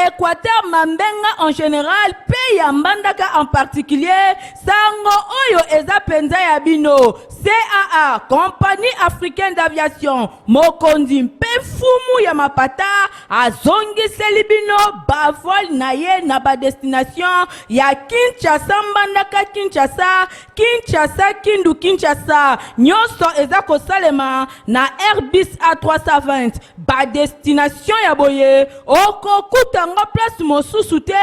Équateur Mambenga en général, pays ya Mbandaka en particulier, sango oyo eza penza ya bino. CAA, Compagnie Africaine d'Aviation, mokonzi mpe fumu ya mapata, azongiseli bino bavol na ye na ba destination ya Kinshasa Mbandaka Kinshasa, Kinshasa Kindu Kinshasa, nyonso eza kosalema na Airbus A320, ba destination ya boye, okokuta ngo place mosusu te,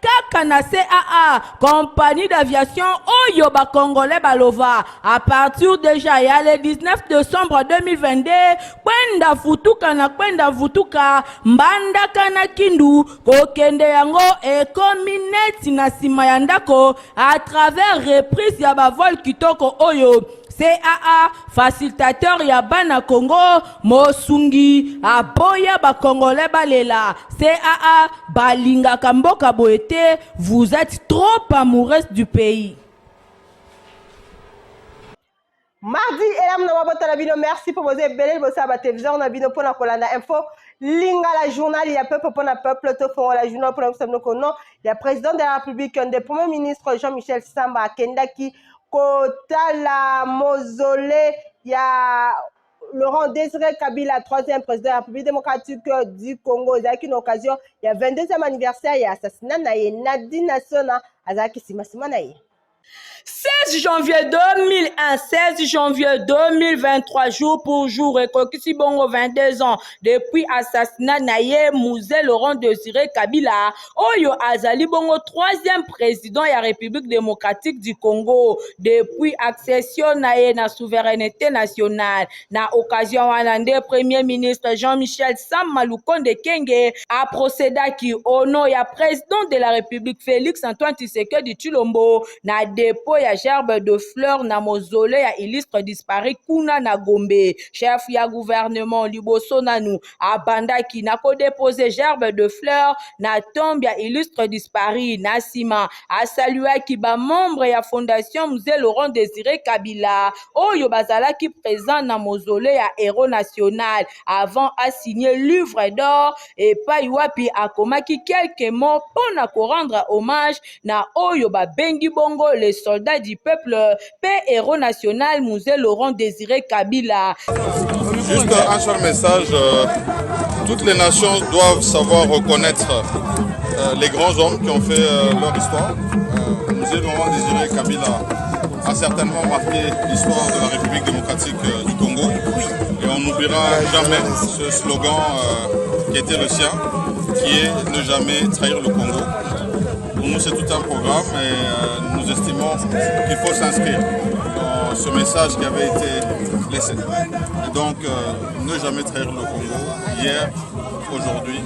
kaka na CAA, Compagnie d'Aviation oyo ba Congolais balova, à partir déjà ya le 19 décembre 2022, kwenda vutuka Mbandaka na Kindu, kokende yango ekomi neti na sima ya ndako à travers reprise ya bavol kitoko oyo. CAA, facilitateur ya bana Congo, mosungi, aboya ba Congolais balela. CAA, balinga kamboka boete, vous êtes trop amoureuse du pays. Mardi, merci pour vos belles la télévision, on a vu pour la info. Lingala journal, il y a peuple pour la peuple, tout font la journal pour le il y a président de la République, un des premiers ministres Jean-Michel Samba Kendaki, Kota la Mausolée, il y a Laurent Désiré Kabila, troisième président de la République démocratique du Congo. Il y a une occasion, il y a 22e anniversaire, il y a assassinat Nadine Nassona, Azaki Simasima Naye. 16 janvier 2001, 16 janvier 2023, jour pour jour, et Bongo 22 ans, depuis assassinat Naye Mouzé Laurent Désiré Kabila, Oyo Azali Bongo, troisième président de la République démocratique du Congo, depuis accession Naye na souveraineté nationale, na occasion Wanande, premier ministre Jean-Michel Samba Lukonde Kenge, a procédé qui au nom ya président de la République Félix Antoine Tshisekedi Tshilombo, na dépôt ya gerbe de fleurs na mausolée ya illustre disparu kuna na Gombe. Chef ya gouvernement liboso nanu abandaki na ko déposer gerbe de fleurs na tombe ya illustre disparu na sima a salué ki ba membre ya fondation Musée Laurent Désiré Kabila oyo bazalaki présent na mausolée ya héros national avant à signer livre d'or et pa wapi akomaki quelques mots pour na ko rendre hommage na oyo ba bengi bongo les soldats du peuple, paix héros national, Musée Laurent Désiré Kabila. Juste un seul message, toutes les nations doivent savoir reconnaître les grands hommes qui ont fait leur histoire. Musée Laurent Désiré Kabila a certainement marqué l'histoire de la République démocratique du Congo. Et on n'oubliera jamais ce slogan qui était le sien, qui est ne jamais trahir le Congo. Pour nous, c'est tout un programme et nous estimons qu'il faut s'inscrire dans ce message qui avait été laissé. Et donc, ne jamais trahir le Congo, hier, aujourd'hui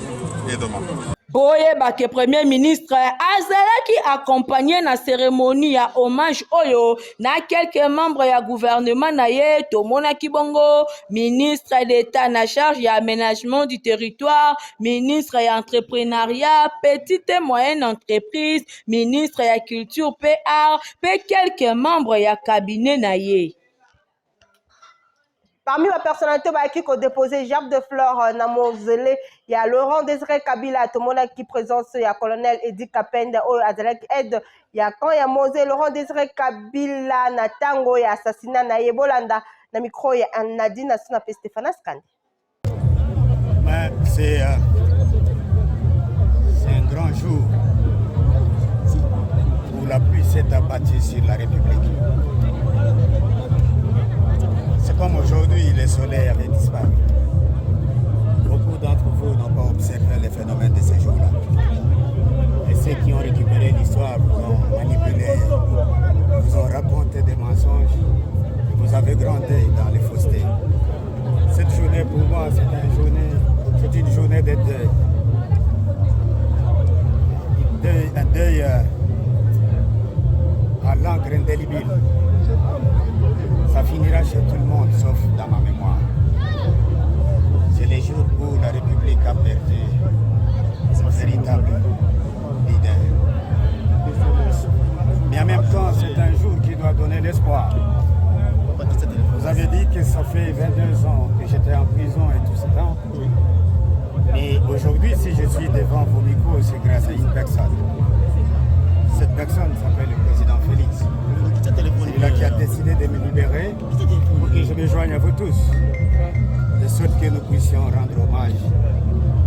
et demain. Boye Bake premier ministre azalaki accompagné na cérémonie ya hommage oyo na quelques membres ya gouvernement na ye tomona kibongo ministre d'État na charge ya aménagement du territoire, ministre ya entrepreneuriat, petite et moyenne entreprise, ministre ya culture PR, pe quelques membres ya cabinet na ye. Parmi les personnalités qui ont déposé gerbe de fleurs dans mausolée, il y a Laurent Désiré Kabila, tout le monde qui présence, il y a colonel Edi Kapende, il y a quand il y a Mosé Laurent Désiré Kabila, Natango, il y a assassinat na Yebolanda, na micro, il y a Nadine Nassona et Stéphane Askandi. C'est un grand jour où la pluie s'est abattue sur la République. C'est comme aujourd'hui, le soleil avait disparu. Beaucoup d'entre vous n'ont pas observé les phénomènes de ces jours-là. Et ceux qui ont récupéré l'histoire vous ont manipulé, vous ont raconté des mensonges, vous avez grandi dans les faussetés. Cette journée, pour moi, c'est une journée de deuil. Un deuil à l'encre indélébile. Ça finira chez tout le monde, sauf dans ma mémoire. C'est les jours où la République a perdu son véritable leader. Mais en même temps, c'est un jour qui doit donner l'espoir. Vous avez dit que ça fait 22 ans que j'étais en prison et tout ça. Mais aujourd'hui, Aujourd'hui, si je suis devant vos micros, c'est grâce à une personne. Cette personne s'appelle le président Félix. C'est là qui a décidé de me libérer pour que je me joigne à vous tous. De sorte que nous puissions rendre hommage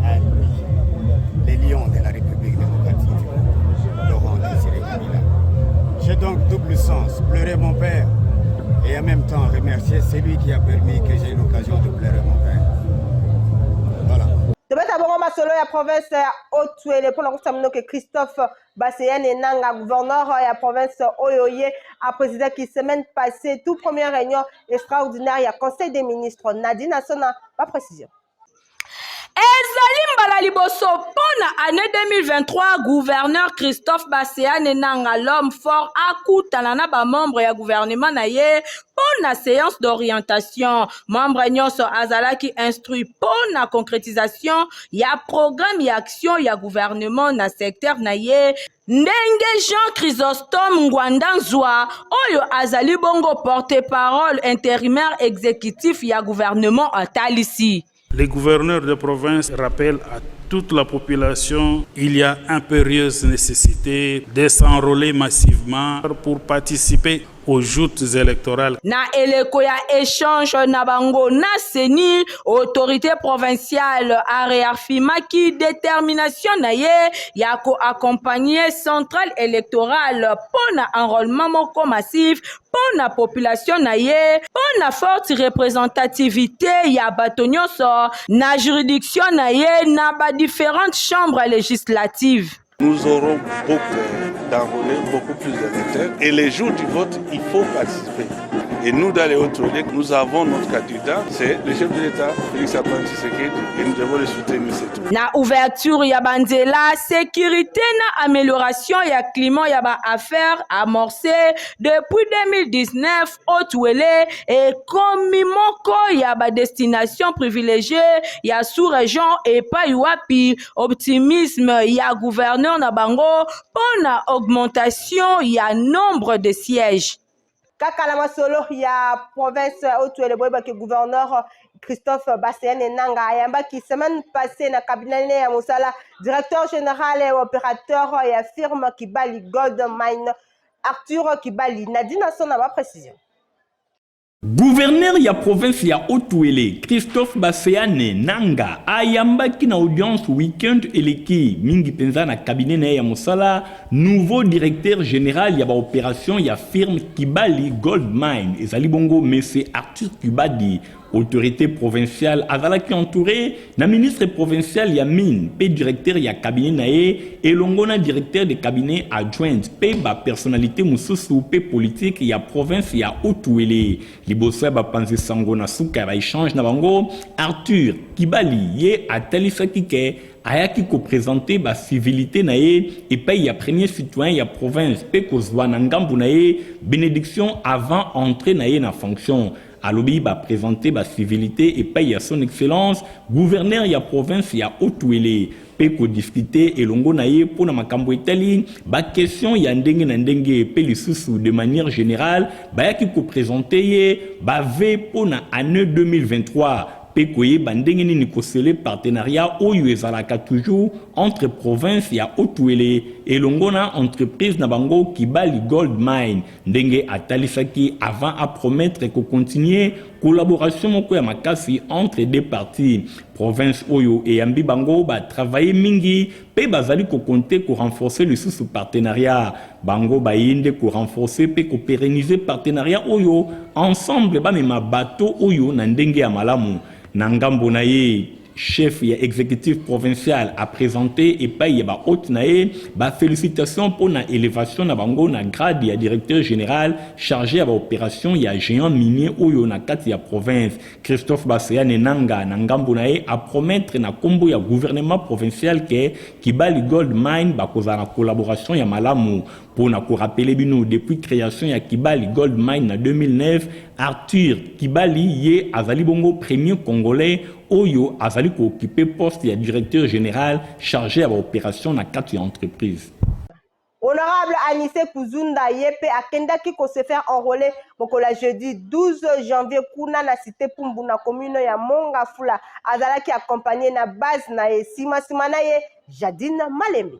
à lui, les lions de la République démocratique, Laurent Désiré Kabila. J'ai donc double sens, pleurer mon père et en même temps remercier celui qui a permis que j'ai eu l'occasion de pleurer mon père. Voilà. Tobeta bongo masolo ya province ya Haut-Uele pour na que Christophe Basseyane Nanga, gouverneur ya province Oyoye, a présidé qui semaine passée toute première réunion extraordinaire ya conseil des ministres. Nadine Assona, pas précision. Ezali mbala liboso pona année 2023 gouverneur Christophe Basseyane Nanga l'homme fort akutana na ba membre ya gouvernement na ye pona séance d'orientation membre nyonso azalaki instruit pona concrétisation ya programme ya action ya gouvernement na secteur na ye ndenge Jean Chrysostome Ngwandanzwa oyo azali bongo porte-parole intérimaire exécutif ya gouvernement atalisi. Les gouverneurs de province rappellent à toute la population qu'il y a impérieuse nécessité de s'enrôler massivement pour participer aux joutes électorales. Na eleko ya échange na bango na seni autorité provinciale a réaffirmaki détermination na ye ya ko accompagner centrale électorale pona enrôlement moko massif pona population na ye pona forte représentativité ya bato nyonso na juridiction na ye na ba différentes chambres législatives. Nous aurons beaucoup d'enrôlés, beaucoup plus d'électeurs. Et les jours du vote, il faut participer. Et nous, dans les Hautes-Uele, nous avons notre candidat, c'est le chef de l'État, Félix Antoine Tshisekedi, et nous devons le soutenir, c'est tout. Na ouverture ya banzela, sécurité na amélioration ya climat ya ba affaires amorcées depuis 2019 Haut-Uele et comme moko ya ba destination privilégiée ya sous-région et pas wapi optimisme ya gouverneur na bango pona augmentation ya nombre de sièges. Kaka la masolo ya province Haut-Uele boyeba que gouverneur Christophe Basseyane Nanga ayamba qui semaine passée na cabinet ya Mosala directeur général et opérateur ya firme Kibali Gold Mine Arthur Kibali. Nadine Assona ma précision. Gouverneur ya province ya Haut-Uele Christophe Basseyane Nanga ayambaki na audience week-end eleki mingi penza na cabinet na ya Mosala nouveau directeur général ya ba opération ya firme Kibali Gold Mine ezali bongo monsieur Arthur Kibadi. Autorité provinciale azalaki entouré na ministre provincial ya mine pe directeur ya cabinet nae et longona directeur de cabinet adjoint pe ba personnalité mususu pe politique ya province ya Haut-Uele liboso ba panzi sango na suka ba échange na bango Arthur Kibali ye atalisaki ke ayaki ko présenter ba civilité nae et pa ya premier citoyen ya province pe kozwa na ngambu nae bénédiction avant entrée nae na fonction. Alobi ba présenter ba civilité et paye à son excellence gouverneur ya province ya Haut-Uele pe ko discuter elongo na ye pona makambo etali ba question ya ndenge na ndenge pe lisusu de manière générale ba yaki ko présenter ye ba ve pona année 2023 pe koye bandenge ni kosele partenariat oyo ezalaka toujours entre province ya Haut-Uele et longona entreprise na bango Kibali Gold Mine ndenge atalisaki avant à promettre que continuer collaboration moko ya makasi entre deux parties province oyo et ambi bango ba travailler mingi pe bazali ko compter ko renforcer le sous partenariat bango ba yinde ko renforcer pe ko pérenniser partenariat oyo ensemble ba mema bateau oyo na ndenge ya malamu Nangambo naye chef ya exécutif provincial a présenté et paye ba haute nae ba félicitations pour na élévation na bango na grade ya directeur général chargé à ba opération ya géant minier oyo na kati ya province Christophe Basseyane Nanga Nangambo nae a promettre na kombo ya gouvernement provincial ke Kibali Gold Mine ba koza na collaboration ya malamu pour na ko rappeler bino depuis création ya Kibali Gold Mine en 2009 Arthur Kibali ye azali bongo premier congolais oyo azali ko occuper poste ya directeur général chargé à l'opération na 4 entreprises. Honorable Anissé Kuzunda Yepe akendaki ko se faire enrôler mokola jeudi 12 janvier kuna na cité Pumbu na commune ya Mongafula azalaki accompagné na base na ye sima na ye Jadine Malembe.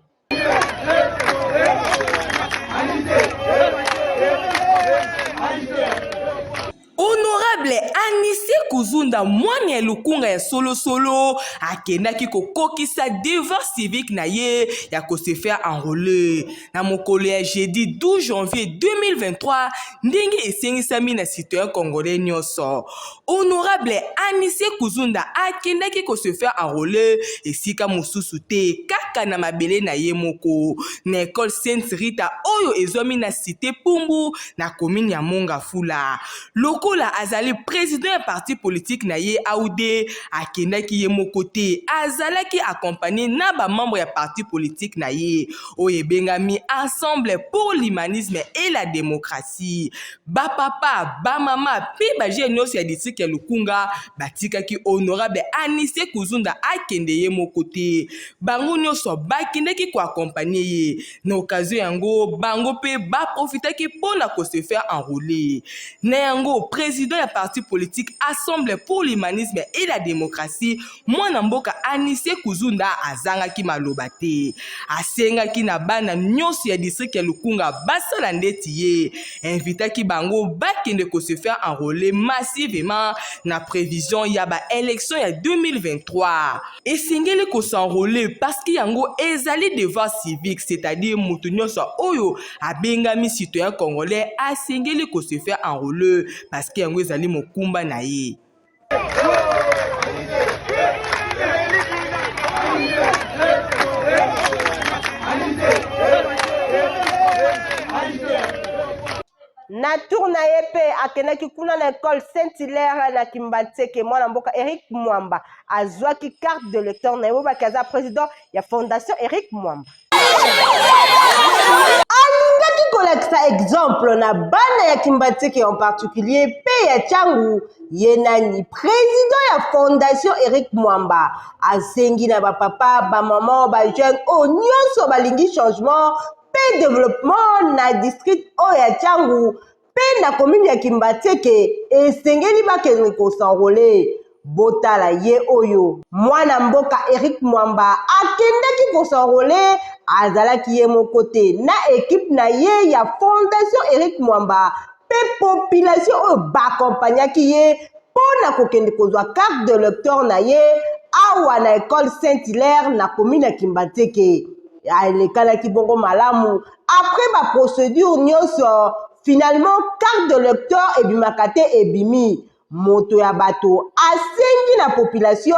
Honorable Anissé Kuzunda mwani ya lukunga ya solo akendaki kokokisa devoir civique na ye ya ko se faire enrôler na mokolo ya jeudi 12 janvier 2023 ndenge esengisami na citoyen congolais nyonso. Honorable Anissé Kuzunda akendaki ko se faire enrôler esika mosusu te kaka na mabele na ye moko na école Sainte Rita oyo ezomi na cité Pumbu na commune ya Mongafula. Lokola azali président ya parti politique na ye aude akendaki ye moko te azalaki accompagné na ba membre ya parti politique na ye oyo ebengami Ensemble pour l'humanisme et la démocratie. Ba papa, ba mama pe ba jeune nyonso ya district ya Lukunga batikaki honorable Anissé Kuzunda akende ye moko te. Bango nyonso bakendaki ko accompagner ye. Na occasion yango bango pe ba profitaki pona ko se faire enrôler. Na yango président ya parti politique Assemblée pour l'humanisme et la démocratie mwana mboka Anissé Kuzunda azangaki maloba te. Asengaki na bana nyonso ya district ya Lukunga basala ndeti ye. Invitaki bango bakende ko se faire enrôler massivement na prévision ya ba élection ya 2023. Esengeli ko s'enrôler parce que yango ezali devoir civique, c'est-à-dire mutu nyonso oyo abengami citoyen congolais asengeli ko se faire enrôler parce que yango ezali mokumba na ye. Na tour na ye pe akendaki kuna na école Saint-Hilaire na Kimbatseke mwana mboka Eric Mwamba azwaki carte de lecteur na ye bakaza président ya fondation Eric Mwamba. Alingaki kolekisa exemple na bana ya Kimbatseke en particulier pe ya Tchangu ye nani président ya fondation Eric Mwamba asengi na ba papa ba maman ba jeune o nyonso balingi changement pe développement na district oya Tchangu pe na commune ya Kimbatseke esengeli bakende ko s'enrôler. Botala ye oyo mwana mboka Eric Mwamba akendaki ko s'enrôler azalaki ye moko te na équipe na ye ya fondation Eric Mwamba pe population oyo bakompanyaki ye pona kokende kozwa carte de lecteur na ye awa na école Saint-Hilaire na commune ya Kimbatseke. Alekalaki bongo malamu après ba procédure nyonso finalement carte de lecteur ebimaka te ebimi moto ya bato asengi na population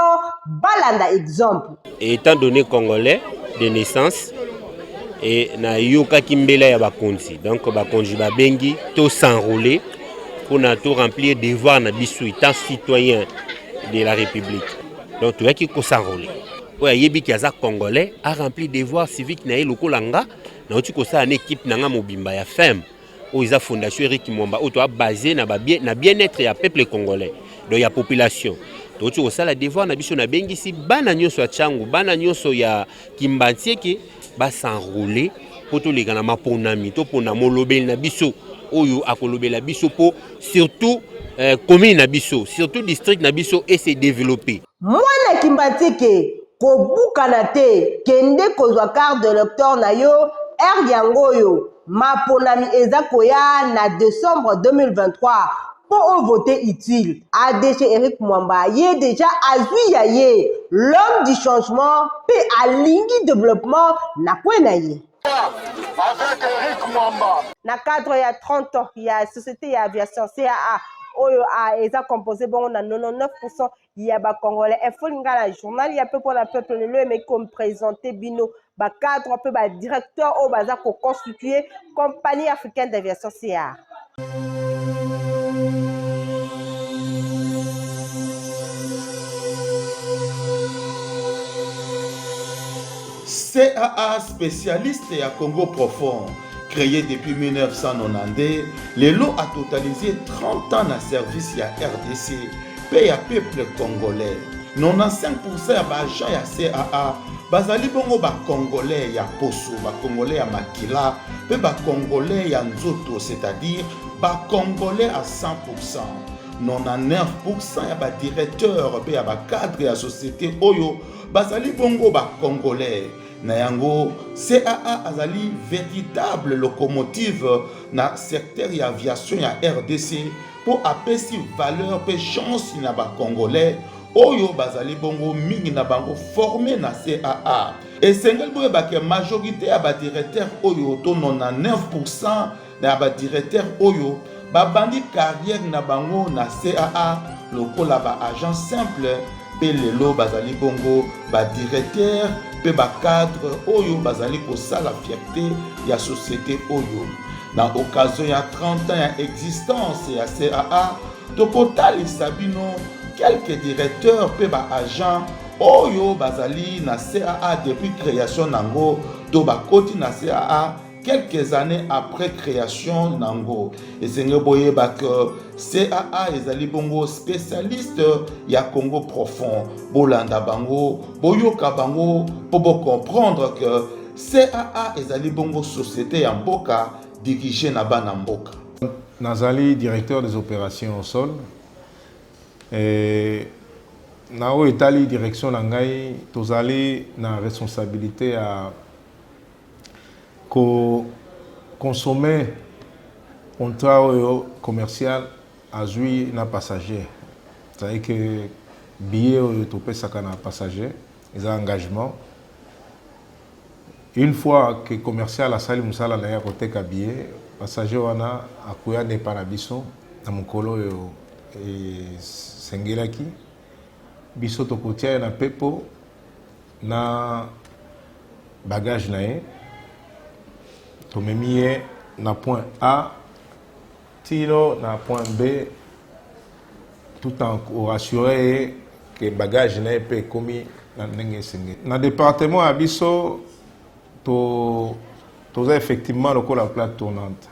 balanda exemple. Étant donné congolais de naissance et na yoka kimbela ya bakonzi donc bakonzi babengi to s'enrôler pour na to remplir devoir na biso étant citoyen de la République. Donc tu as qui ko s'enrôler. Oya yebi ki aza congolais a rempli devoir civique na ye lokolanga na oti ko sa en équipe nanga mobimba ya FEM ou isa fondation Eric Mwamba o to a basé na bien-être ya peuple congolais donc ya population. Donc tu ko sa la devoir na biso na bengisi bana nyonso ya Tchangu bana nyonso ya Kimbatseke ba s'enrôler pour to leka na maponami to pona molobeli na biso oyo akolobela biso po surtout commune na biso surtout district na biso et se développer. Mwana Kimbatseke kobukana te kende kozwa carte de lecteur na yo yango yo maponami eza koya na décembre 2023 pour voter utile. ADG Eric Mwamba ye déjà azwi ya ye l'homme du changement pe alingi développement na kwena ye. Avec Eric Mwamba. Na cadre ya 30 ans ya société ya aviation CAA oyo eza composé bon na 99% ya ba congolais. Info lingala journal ya peu pour la peuple le mais comme présenter bino ba cadre peu ba directeur au baza ko constituer compagnie africaine d'aviation CAA. CAA spécialiste à Congo profond. Créé depuis 1990, le lot a totalisé 30 ans de service à RDC, pays à peuple congolais. 95% d'agents à CAA bazali bongo ba congolais ya poso, ba congolais ya makila, pe ba congolais ya nzoto, c'est-à-dire ba congolais à 100%. 99% ya ba directeur pe ya ba cadre ya société oyo bazali bongo ba congolais. Na yango CAA azali véritable locomotive na secteur ya aviation ya RDC pour apesi valeur pe chance na ba congolais oyo bazali bongo mingi na bango formé na CAA. Et sengel boye ba ke majorité ya ba directeur oyo to 99% na ba directeur oyo ba bandi carrière na bango na CAA lokola ba agent simple pe lelo bazali bongo ba directeur pe ba cadre oyo bazali ko sala fierté ya société oyo. Na occasion ya 30 ans ya existence ya CAA tokotali sabino quelques directeurs pe ba agents oyo bazali na CAA depuis création nango to ba koti na CAA quelques années après création nango. Et c'est boye ba que CAA ezali bongo spécialiste ya Congo profond bolanda bango boyoka bango pour comprendre que CAA ezali bongo société ya mboka dirigée na bana mboka. Nazali directeur des opérations au sol et nao etali direction na ngai tozali na responsabilité à consommer contrat commercial à jouer na passager. C'est-à-dire que billet topé saka na passager, ils ont engagement. Une fois que commercial a sali musala na ya côté ka billet, passager wana akuya ne parabiso na mukolo yo sengelaki biso tokotia na pepo na bagage na ye. Tomemi na point A, tino na point B, tout en rassurer que le bagage n'est pas commis dans le département Abisso, tu as effectivement le la plate tournante.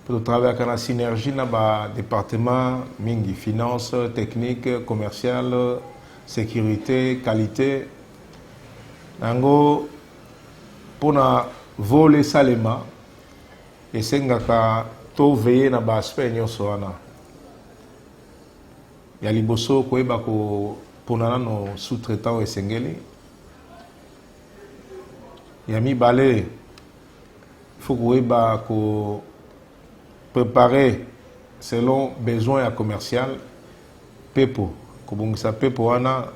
Pour travailler avec la synergie dans le département mingi, finance, technique, commerciale, sécurité, qualité. Nango, pour na voler salema et sengaka to veiller na ba aspect nyonso wana ya liboso koyeba ko ponana no sous-traitant esengeli ya mibale faut koyeba ko préparer selon besoin ya commercial pepo ko bongisa pepo wana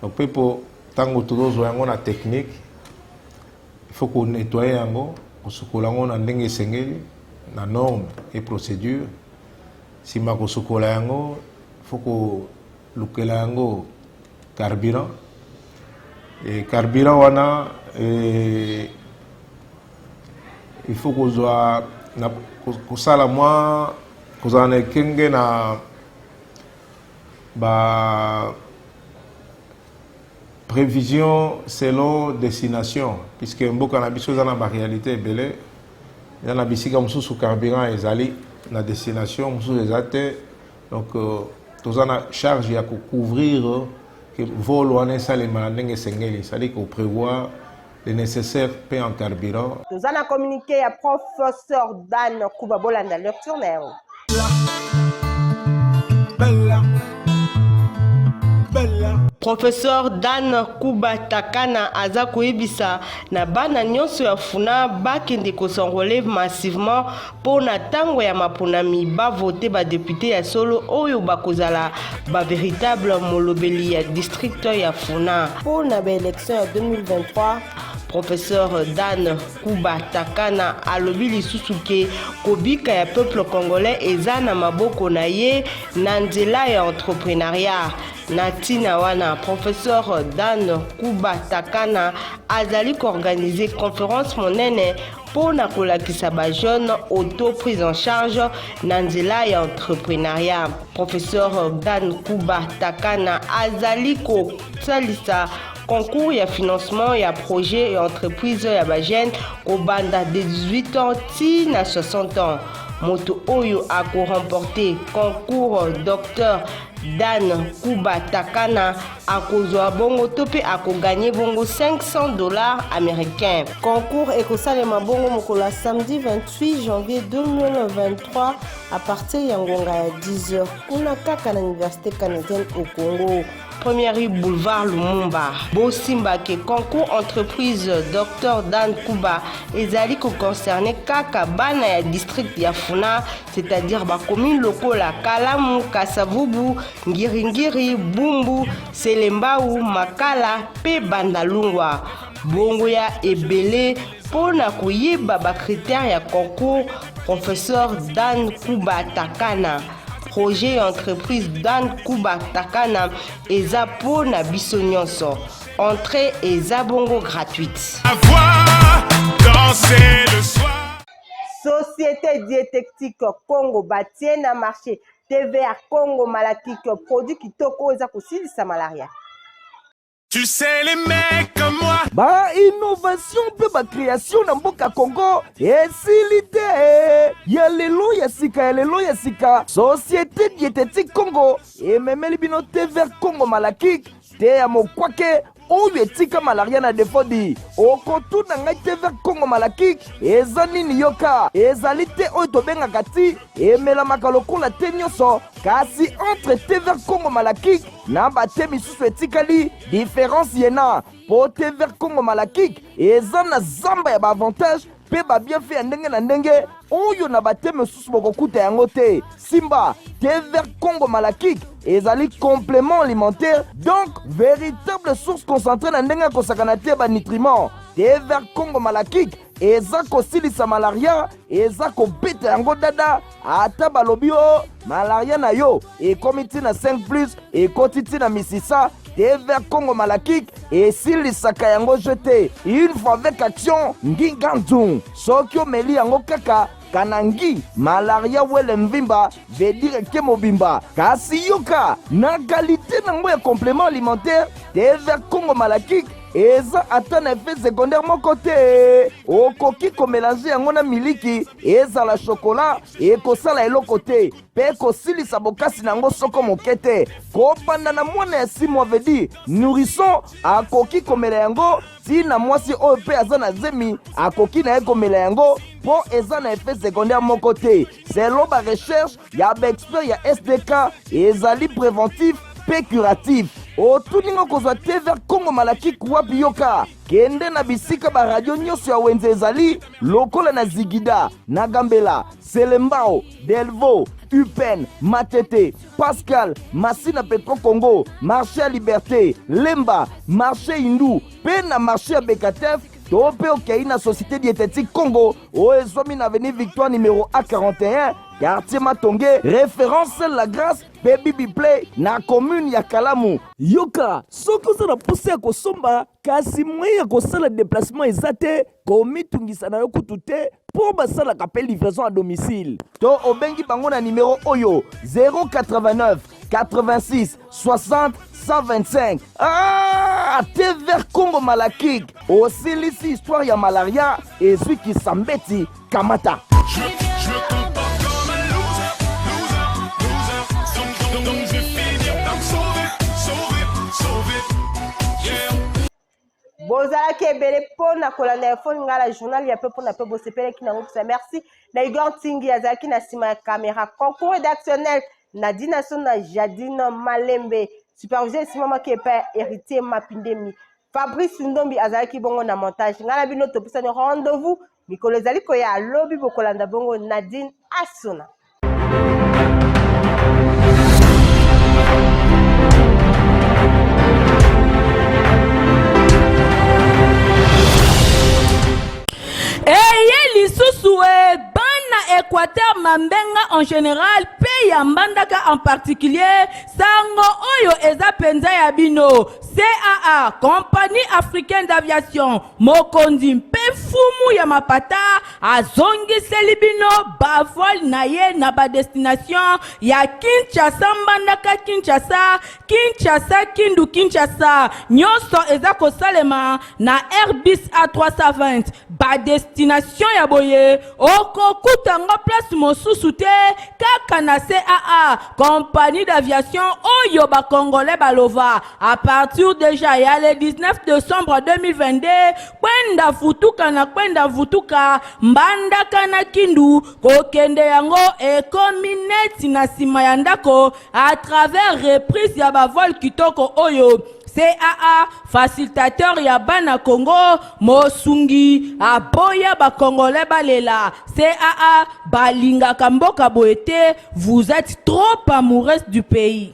donc pepo tango tozo yango na technique. Il faut qu'on nettoie yango, qu'on sokola yango na ndenge sengeli, na normes et procédures. Si ma ko sokola yango, il faut qu'on lukela yango carburant. Et carburant wana, il faut qu'on soit na kusala moi, qu'on ane kenge na ba prévision selon destination, puisque mboka na biso na ba réalité belé, na bisika musu sous carburant ezali na destination musu ezate, donc tozana charge ya couvrir que vol wana salema ndenge sengeli, c'est-à-dire qu'on prévoit le nécessaire paix en carburant. Tozana communiqué à professeur Dan Kuba Bolanda lecture nero. Professeur Dan Kuba Takana aza koyebisa na bana nyonso ya funa bakende kosenrole massivement pour na tango ya maponami ba voter ba député ya solo oyo bakozala ba véritable molobeli ya district ya funa pour na ba élection ya 2023. Professeur Dan Kuba Takana alobi lisusu ke kobika ya peuple congolais eza na maboko na ye na nzela ya entrepreneuriat. Natina wana professeur Dan Kuba Takana azali organiser conférence monene pour na kolakisa ba jeune auto prise en charge na nzela ya entrepreneuriat. Professeur Dan Kuba Takana azali ko salisa concours ya financement ya projet et entreprise ya ba jeune ko banda de 18 ans ti na 60 ans. Moto oyo a remporté concours docteur Dan Kuba Takana akozwa bongo tope akoganye bongo $500 américains. Concours ekosalema bongo mokola samedi 28 janvier 2023 à partir ya ngonga ya 10h kuna kaka na université canadienne au Congo. Première rue boulevard Lumumba. Bosimba ke concours entreprise Dr Dan Kuba ezali ko concerné kaka bana ya district ya Funa, c'est-à-dire ba commune lokola Kalamu, Kasavubu, Ngiringiri, Bumbu, Selembau, Makala pe Bandalungwa. Bongo ya ebele pona koyeba ba critères ya concours. Professeur Dan Kuba Takana. Projet entreprise Dan Kuba Takana eza pona biso nyonso. Entrée eza bongo gratuite. Société diététique Congo batie na marché TVA Congo Malakik produit kitoko eza kosilisa malaria. Tu sais les mecs comme moi. Ba innovation pe ba création na mboka Congo esilite. Ya lelo ya sika. Société diététique Congo ememeli bino TV Congo Malakik te ya mokwake oyo etika malaria na defodi. Okotuna ngai TV Congo Malakik eza nini yoka ezali te oyo tobengaka ti emelamaka lokola te nyonso kasi entre TV Congo Malakik na bate misusu etikali différence yena po TV Congo Malakik eza na zamba ya baavantage pe ba bien fait ndenge na ndenge oyo na bate misusu bokokuta yango te. Simba TV Congo Malakik ezali complément alimentaire, donc véritable source concentrée na ndenge kosakana te ba nutriments. TV Congo Malakik eza kosilisa malaria eza kobeta yango dada ata balobi o malaria na yo ekomiti na 5+ ekotiti na misisa. TV Congo Malakik esilisaka yango jeté une fois avec action nginganzu soki omeli yango kaka kanangi malaria wele mvimba veut dire ke mobimba kasi yoka na qualité nango ya complément alimentaire. TV Congo Malakik eza ata na effet secondaire moko te. Okoki komélanger yango na miliki ezala chocolat ekosala eloko te pe kosilisa bokasi nango soko moke te. Kopanda na mwana ya 6 mois veut dire nourrisson akoki komela yango tina mwasi oyo pe aza na zemi akoki na ye komela yango po eza na effet secondaire moko te. Selon ba recherche ya ba expert ya SDK ezali préventif pe curatif. Otuningo kozwa TV Congo Malakik wapi yoka kende na bisika ba radio nyonso ya wenze ezali lokola na Zigida, na Gambela, Selembao, Delvo, Upen, Matete, Pascal, Massina Petro Congo, Marché à Liberté, Lemba, Marché Hindu, pe na Marché à Bekatef. Tope okei na Société Diététique Congo oezomi na avenue Victoire numéro A41 quartier Matonge référence La Grâce Baby Biplay na commune ya Kalamu. Yoka soki oza na posa ya kosomba kasi mwe ya kosala déplacement eza te komitungisa na yo kutu te po basalaka pe livraison à domicile to obengi bango na numéro oyo 089 86 60 125. Ah, TV Congo Malakik osilisi histoire ya malaria ezwi kisambeti kamata. Bozalaki ebele pona kolanda telefone ngala journal ya pe pona pe bosepele ki nango kisa merci na Igor Tingi azalaki na sima ya caméra. Concours rédactionnel Nadina Sona Jadine Malembe supervisé simama ki epa héritier Mapindemi Fabrice Ndombi azalaki bongo na montage ngala bino topusani rendez-vous mikolo ezali koya lobi bokolanda bongo Nadine Asona. Eye lisusu bana Équateur Mambenga en général pe ya Mbandaka en particulier sango oyo eza penza ya bino CAA Compagnie Africaine d'Aviation Mokondi mpe fumu ya mapata azongiseli bino bavol na ye na ba destination ya Kinshasa mbandaka Kinshasa, Kinshasa Kindu Kinshasa nyonso eza kosalema na Airbus A320 ba destination ya boye okokutanga place mosusu te kaka na CAA compagnie d'aviation oyo ba congolais balova à partir déjà ya le 19 décembre 2022 kwenda vutuka mbandaka na Kindu kokende yango ekomi neti na sima ya ndako à travers reprise ya bavol kitoko oyo CAA facilitateur ya bana Congo mosungi aboya ba congolais balela CAA balinga kamboka boete vous êtes trop amoureux du pays.